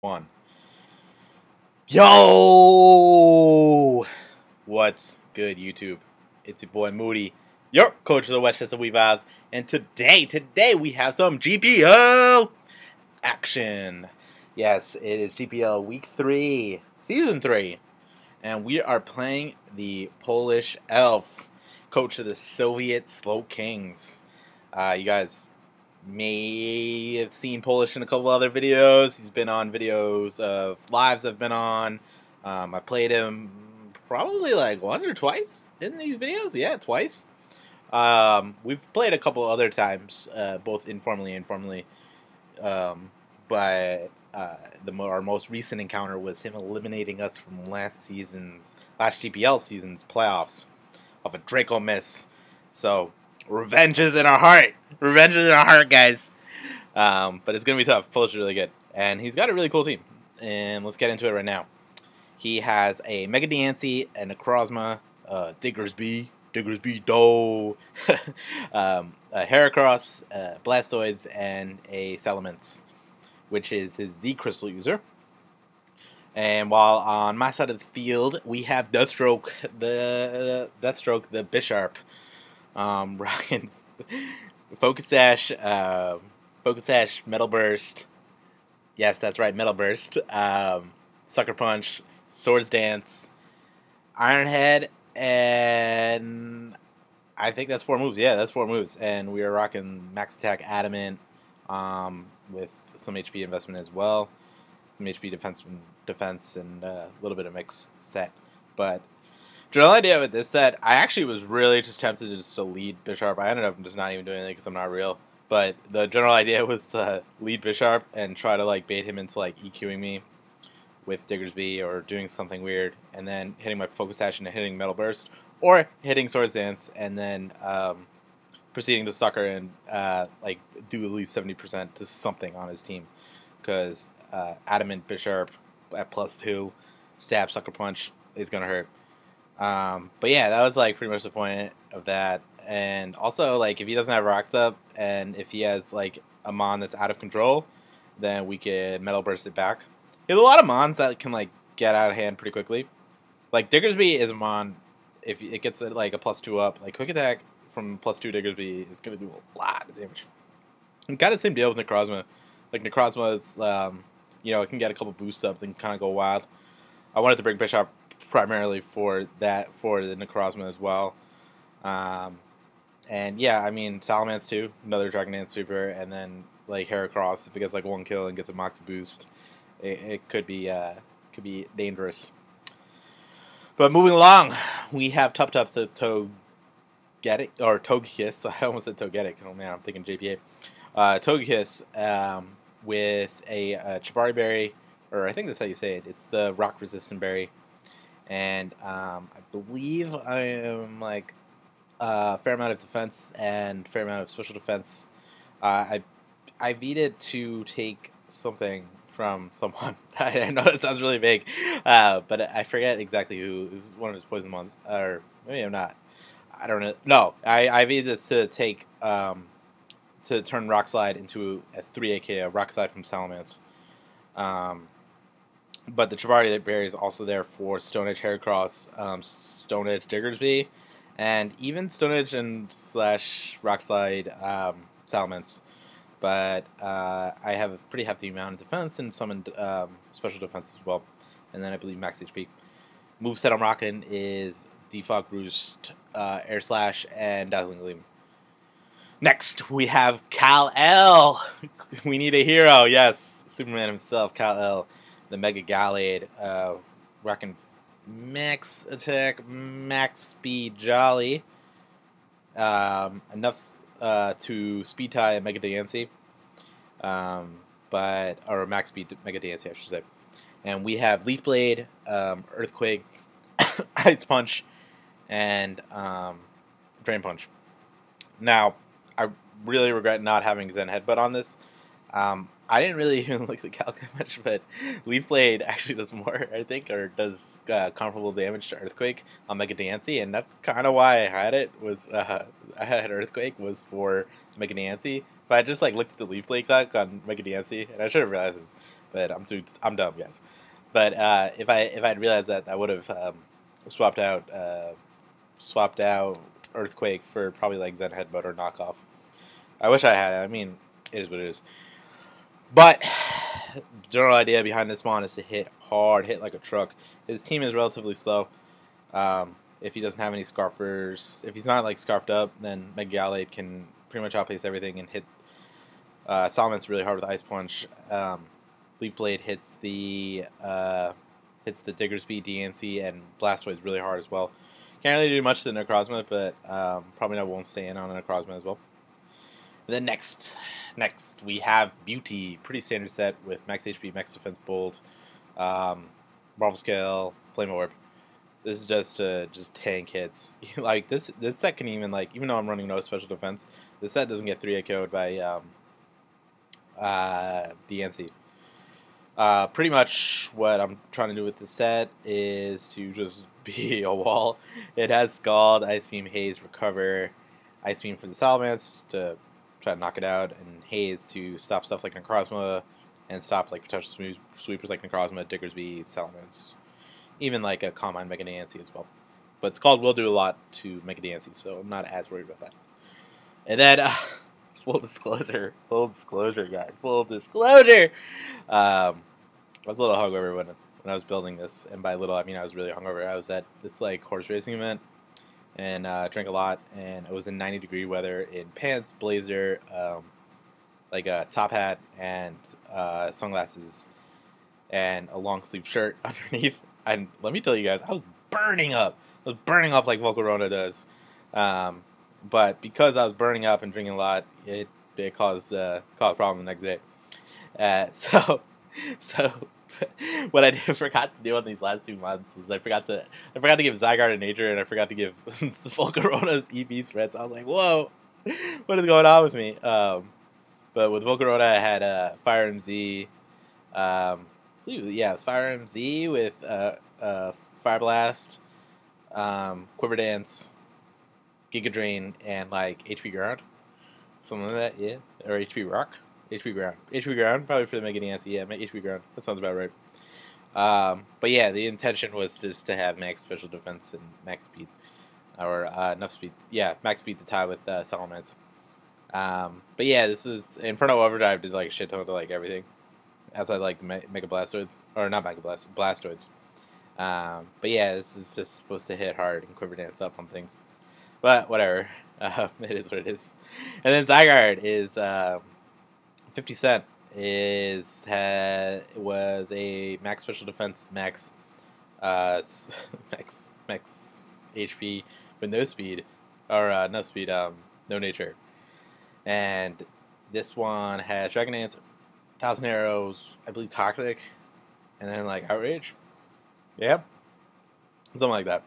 One. Yo! What's good, YouTube? It's your boy Moody, your coach of the Westchester Weavers, and today we have some GPL action. Yes, it is GPL Week 3, Season 3, and we are playing the Polish Elf, coach of the Soviet Slowkings. You guys may have seen Polish in a couple other videos. He's been on videos of lives I've been on. I played him probably like once or twice in these videos. Yeah, twice. We've played a couple other times, both informally and formally. But our most recent encounter was him eliminating us from last GPL season's playoffs of a Draco miss. So revenge is in our heart. Revenge is in our heart, guys. But it's going to be tough. Polish is really good. And he's got a really cool team. And let's get into it right now. He has a Mega Diancie, a Necrozma, Diggersby, Do, a Heracross, Blastoids, and a Salamence, which is his Z Crystal user. And while on my side of the field, we have Deathstroke, the Bisharp, rocking Focus Sash, Metal Burst. Yes, that's right, Metal Burst. Sucker Punch, Swords Dance, Iron Head, and I think that's 4 moves. Yeah, that's 4 moves. And we are rocking Max Attack Adamant with some HP investment as well. Some HP defense and a little bit of mix set. But general idea with this set, I actually was really just tempted to just lead Bisharp. I ended up just not even doing anything because I'm not real. But the general idea was to lead Bisharp and try to like bait him into like EQing me with Diggersby or doing something weird, and then hitting my Focus Sash and hitting Metal Burst, or hitting Swords Dance and then proceeding to sucker and like do at least 70% to something on his team, because Adamant Bisharp at +2, stab Sucker Punch is gonna hurt. But yeah, that was like pretty much the point of that. And also, like, if he doesn't have rocks up and if he has like a mon that's out of control, then we could Metal Burst it back. He has a lot of mons that can like get out of hand pretty quickly. Like Diggersby is a mon, if it gets like a +2 up, like quick attack from +2 Diggersby is gonna do a lot of damage. And kind of same deal with Necrozma. Like Necrozma is, you know, it can get a couple boosts up and kind of go wild. I wanted to bring Bisharp primarily for that, for the Necrozma as well. And yeah, I mean, Salamence too, another Dragon Dance Sweeper, and then like Heracross, if it gets like 1 kill and gets a Moxie boost, it could be dangerous. But moving along, we have Tup the Togetic, or Togekiss. I almost said Togetic. Oh man, I'm thinking JPA. Togekiss with a Chibari Berry, or I think that's how you say it. It's the rock resistant berry. And I believe I am like a fair amount of defense and fair amount of special defense. I needed to take something from someone. I know that sounds really vague, but I forget exactly who. It was one of his poison mons, or maybe I'm not. I don't know. No, I needed this to take to turn Rock Slide into a 3 AK, a Rock Slide from Salamence. But the Chibari Berry is also there for Stone Edge Heracross, Stone Edge Diggersby, and even Stone Edge and / Rock Slide Salamence. But I have a pretty hefty amount of defense and some special defense as well. And then I believe max HP. Moveset I'm rocking is Defog Roost, Air Slash, and Dazzling Gleam. Next, we have Kal-El. We need a hero, yes. Superman himself, Kal-El. The Mega Gallade, rocking max attack, max speed Jolly. Enough to speed tie a Mega Diancie. Or max speed Mega Diancie, I should say. And we have Leaf Blade, Earthquake, Ice Punch, and Drain Punch. Now, I really regret not having Zen Headbutt on this. I didn't really even look at the calc that much, but Leaf Blade actually does more, I think, or does comparable damage to Earthquake on Mega Diancie, and that's kind of why I had it. I had Earthquake was for Mega Diancie, but I just like looked at the Leaf Blade calc on Mega Diancie, and I should have realized this. but I'm dumb, guys. But if I'd realized that, I would have swapped out swapped out Earthquake for probably like Zen Headbutt or Knockoff. I wish I had it. I mean, it is what it is. But general idea behind this mon is to hit hard, hit like a truck. His team is relatively slow. If he doesn't have any Scarfers, if he's not like scarfed up, then Mega Gallade can pretty much outpace everything and hit Salamence really hard with Ice Punch. Leaf Blade hits the Diggersby, DNC, and Blastoise really hard as well. Can't really do much to Necrozma, but probably not won't stay in on Necrozma as well. And then next we have Beauty, pretty standard set with max HP, max defense, bold, Marvel Scale, Flame Orb. This is just tank hits. Like this set can even like, even though I'm running no special defense, this set doesn't get 3 KO'd by DNC. Pretty much what I'm trying to do with this set is to just be a wall. It has Scald, Ice Beam, Haze, Recover, Ice Beam for the Salamence to try to knock it out, and Haze to stop stuff like Necrozma and stop like potential sweepers like Necrozma, Diggersby, Salamence, even like a Calm Mind Mega Nancy as well. But Scald will do a lot to Mega Nancy, so I'm not as worried about that. And then full disclosure, guys, full disclosure. I was a little hungover when I was building this, and by little I mean I was really hungover. I was at this like horse racing event, and drank a lot, and it was in 90-degree weather in pants, blazer, like a top hat, and sunglasses, and a long sleeve shirt underneath. And let me tell you guys, I was burning up. I was burning up like Volcarona does. But because I was burning up and drinking a lot, it caused a problem the next day. So what I forgot to do on these last 2 months was I forgot to give Zygarde a Nature, and I forgot to give Volcarona EV spreads. I was like, whoa, what is going on with me? But with Volcarona, I had Fire MZ. Yeah, it was Fire MZ with Fire Blast, Quiver Dance, Giga Drain, and like HP Ground, something like that. Yeah, or HP Rock. HP Ground, probably for the Mega Nancy. Yeah, HP Ground. That sounds about right. But yeah, the intention was just to have max special defense and max speed, or enough speed. Yeah, max speed to tie with Salamence. But yeah, this is Inferno Overdrive did like a shit ton to like everything outside like the Mega Blastoids, or not Mega Blastoids. But yeah, this is just supposed to hit hard and Quiver Dance up on things. But whatever, it is what it is. And then Zygarde is 50 Cent was a max special defense, max HP with no speed, or no speed, no nature. And this one has Dragon Dance, 1,000 Arrows, I believe Toxic, and then like Outrage. Yeah, something like that.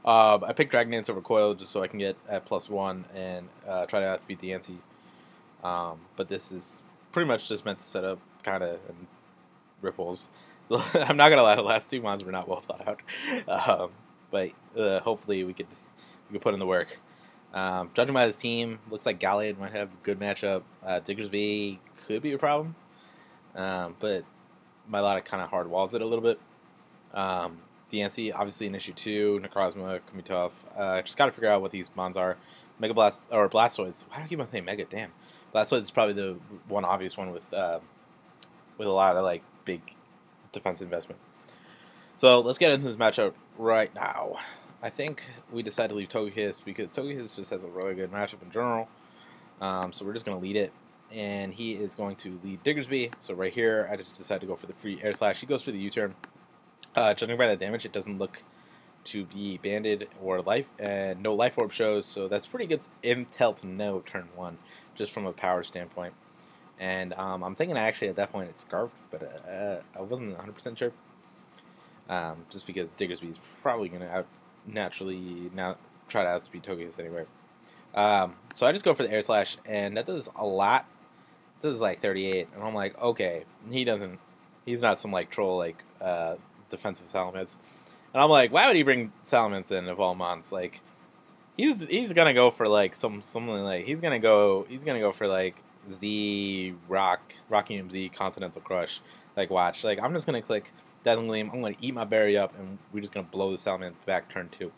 I picked Dragon Dance over Coil just so I can get at +1 and try to outspeed the anti. But this is pretty much just meant to set up kind of and ripples. I'm not gonna lie, the last 2 mons were not well thought out. But hopefully we could put in the work. Judging by this team, looks like Gallade might have a good matchup. Diggersby could be a problem, but Milotic kind of hard walls it a little bit. DNC obviously an issue too. Necrozma can be tough. Just got to figure out what these mons are. Mega Blast or Blastoids. Why do I keep on saying Mega? Damn. Blastoids is probably the one obvious one with a lot of like big defense investment. So let's get into this matchup right now. I think we decided to leave Togekiss because Togekiss just has a really good matchup in general. So we're just going to lead it. And he is going to lead Diggersby. So right here, I just decided to go for the free Air Slash. He goes for the U-turn. Judging by the damage, it doesn't look to be banded or life, and no life orb shows, so that's pretty good intel to know turn 1, just from a power standpoint. And I'm thinking actually at that point it's Scarfed, but I wasn't 100% sure. Just because Diggersby is probably going to naturally try to outspeed Togekiss anyway. So I just go for the Air Slash, and that does a lot. It does like 38, and I'm like, okay, he's not some like troll like defensive Salamence. And I'm like, why would he bring Salamence in of all mons? Like, he's gonna go for like something like he's gonna go for like Rocky MZ Continental Crush. Like, watch. Like, I'm just gonna click Dazzling Gleam. I'm gonna eat my berry up, and we're just gonna blow this element back turn 2.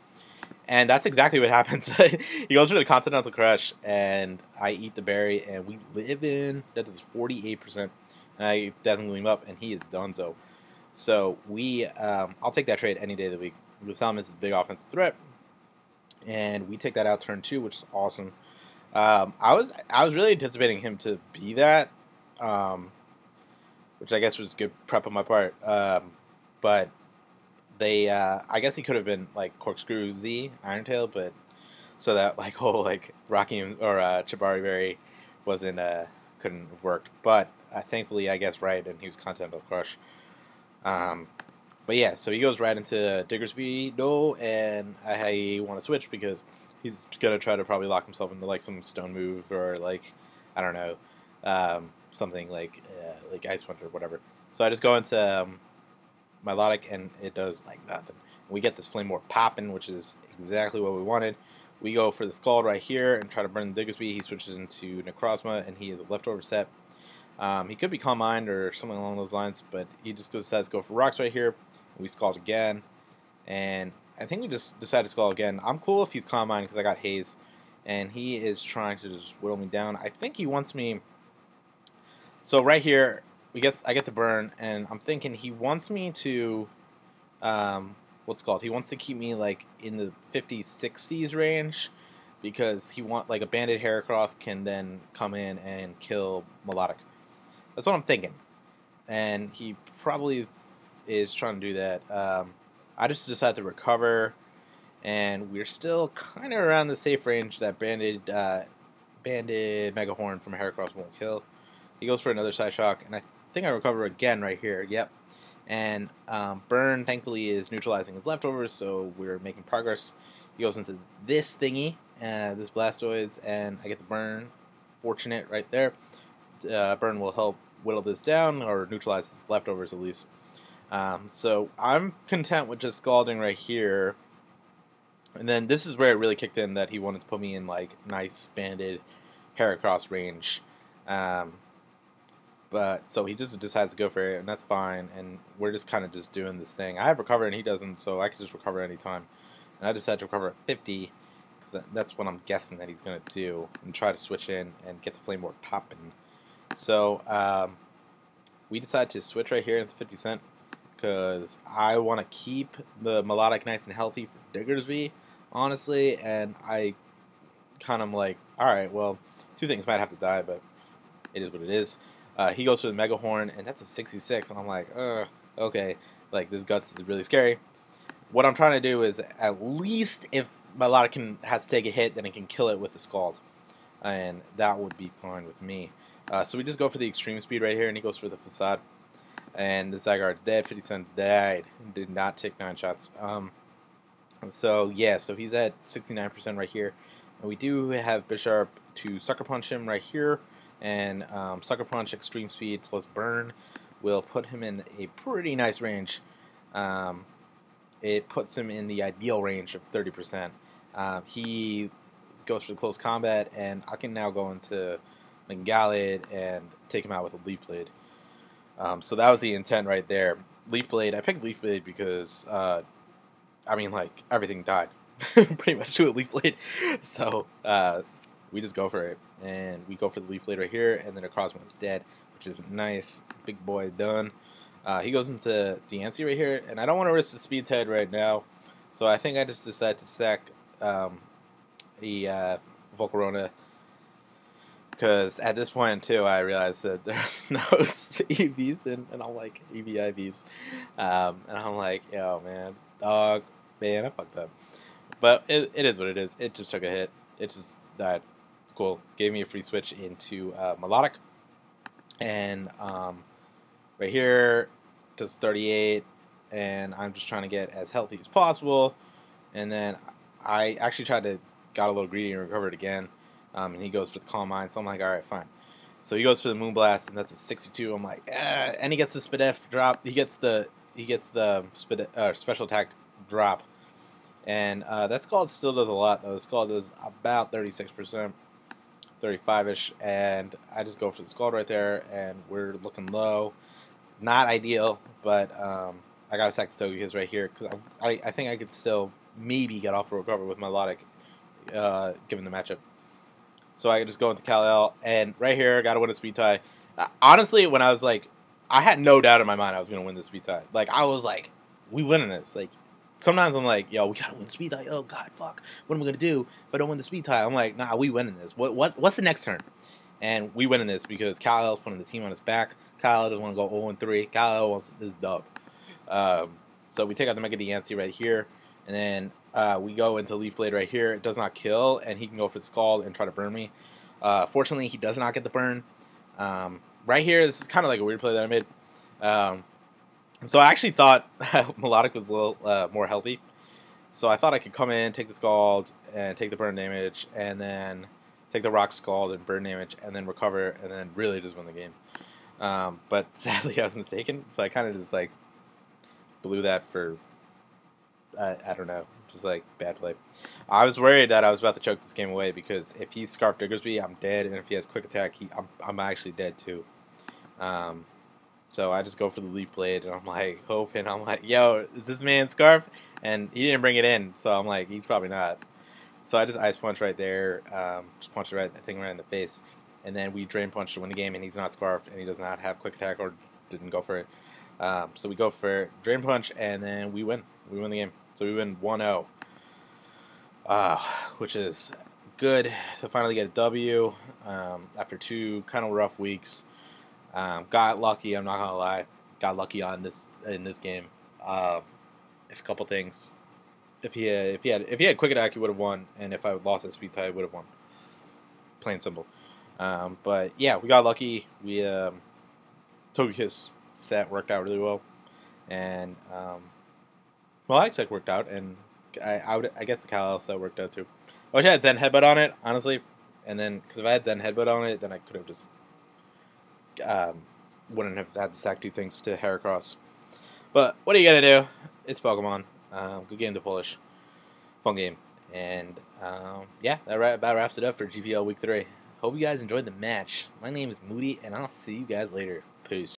And that's exactly what happens. He goes for the Continental Crush, and I eat the berry, and we live in. That is 48%. And I Dazzling Gleam up, and he is donezo. So I'll take that trade any day of the week. This element is a big offensive threat, and we take that out turn 2, which is awesome. I was really anticipating him to be that, um, which I guess was good prep on my part. But I guess he could have been like Corkscrew Z Irontail, but so that like whole like Rocky or Chibari Berry wasn't couldn't have worked. But thankfully, I guess right, and he was Continental Crush. Um, but yeah, so he goes right into Diggersby, no, and I want to switch because he's gonna try to probably lock himself into like some stone move or like I don't know, something like Ice Punch or whatever. So I just go into Melodic and it does like nothing. We get this Flame Warp popping, which is exactly what we wanted. We go for the Scald right here and try to burn the Diggersby. He switches into Necrozma and he is a leftover set. He could be Calm Mind or something along those lines, but he just decides to go for Rocks right here. We Scald again, and I think we just decided to Scald again. I'm cool if he's Calm Mind because I got Haze, and he is trying to just whittle me down. I think he wants me. So right here, I get the burn, and I'm thinking he wants me to, what's it called? He wants to keep me like in the 50s, 60s range, because he want like a Banded Heracross can then come in and kill Melodic. That's what I'm thinking, and he probably is trying to do that. I just decided to recover, and we're still kind of around the safe range that banded Mega Horn from Heracross won't kill. He goes for another Side Shock, and I think I recover again right here. Yep. And Burn, thankfully, is neutralizing his leftovers, so we're making progress. He goes into this thingy, this Blastoise, and I get the Burn. Fortunate right there. Burn will help whittle this down, or neutralize his leftovers at least. So I'm content with just Scalding right here. And then this is where it really kicked in that he wanted to put me in like nice banded Heracross range. But so he just decides to go for it, and that's fine. And we're just kind of just doing this thing. I have recovered, and he doesn't, so I can just recover anytime. And I decided to recover at 50, because that's what I'm guessing that he's going to do, and try to switch in and get the Flame Warp popping. So we decided to switch right here into 50 Cent, because I want to keep the Melodic nice and healthy for Diggersby, honestly. And I kind of like, alright, well, two things might have to die, but it is what it is. He goes for the Mega Horn, and that's a 66, and I'm like, okay, like, this Guts is really scary. What I'm trying to do is, at least if Melodic has to take a hit, then it can kill it with the Scald, and that would be fine with me. So we just go for the Extreme Speed right here, and he goes for the Facade, and the Zygarde's dead. 50 Cent died, did not take 9 shots. So yeah, so he's at 69% right here, and we do have Bisharp to Sucker Punch him right here. And Sucker Punch, Extreme Speed plus Burn will put him in a pretty nice range. It puts him in the ideal range of 30%. He goes for the close combat, and I can now go into Galad and take him out with a Leaf Blade. So that was the intent right there. Leaf Blade, I picked Leaf Blade because, I mean, like, everything died pretty much to a Leaf Blade. So, we just go for it, and we go for the Leaf Blade right here, and then Necrozma is dead, which is nice. Big boy done. He goes into Diancie right here, and I don't want to risk the Speed Tide right now, so I think I just decided to sack the Volcarona, because at this point, too, I realized that there's no EVs, and I'm like, EV-IVs, and I'm like, yo, man, dog, man, I fucked up. But it is what it is. It just took a hit. It just died. It's cool. Gave me a free switch into Melodic. And right here, just 38. And I'm just trying to get as healthy as possible. And then I actually got a little greedy and recovered again. And he goes for the Calm Mind. So I'm like, alright, fine. So he goes for the Moonblast, and that's a 62. I'm like, and he gets the Spadef drop. He gets the special attack drop. And that Scald still does a lot, though. The Scald does about 36%. 35-ish, and I just go for the Scald right there, and we're looking low. Not ideal, but I gotta sack the Togekiss right here because I think I could still maybe get off a recover with my Melodic, given the matchup. So I just go into Kal-El, and right here, got to win a speed tie. Honestly, when I was like, I had no doubt in my mind I was going to win the speed tie. Like, I was like, we winning this. Like, sometimes I'm like, yo, we got to win the speed tie. Oh, God, fuck. What am I going to do if I don't win the speed tie? I'm like, nah, we winning this. What's the next turn? And we winning this because Kal-El's putting the team on his back. Kal-El doesn't want to go 0-3. Kal-El wants this dub. So we take out the Mega Diancie right here, and then we go into Leaf Blade right here. It does not kill, and he can go for the Scald and try to burn me. Fortunately, he does not get the burn. Right here, this is kind of like a weird play that I made. So I actually thought Melodic was a little more healthy. So I thought I could come in, take the Scald, and take the burn damage, and then take the Rock Scald and burn damage, and then recover, and then really just win the game. But sadly, I was mistaken, so I kind of just like blew that for, I don't know, just like bad play. I was worried that I was about to choke this game away because if he Scarf Diggersby, I'm dead, and if he has Quick Attack, I'm actually dead too. So I just go for the Leaf Blade, and I'm like hoping, I'm like, yo, is this man Scarf? And he didn't bring it in, so I'm like, he's probably not. So I just Ice Punch right there, just punch that thing right in the face, and then we Drain Punch to win the game, and he's not Scarf, and he does not have Quick Attack or didn't go for it. So we go for Drain Punch, and then we win. We win the game. So we win 1-0, which is good to finally get a W after 2 kind of rough weeks. Got lucky. I'm not gonna lie. Got lucky on this in this game. If a couple things. If he had Quick Attack, he would have won, and if I lost that speed tie, I would have won. Plain simple. But yeah, we got lucky. We Togekiss set worked out really well, and Melodic set worked out, and I guess the Kal-El set worked out too. I wish I had Zen Headbutt on it, honestly, and then because if I had Zen Headbutt on it, then I could have just wouldn't have had to stack 2 things to Heracross. But what are you gonna do? It's Pokemon. Good game to polish. Fun game. And yeah, that about wraps it up for GPL Week 3. Hope you guys enjoyed the match. My name is Moody, and I'll see you guys later. Peace.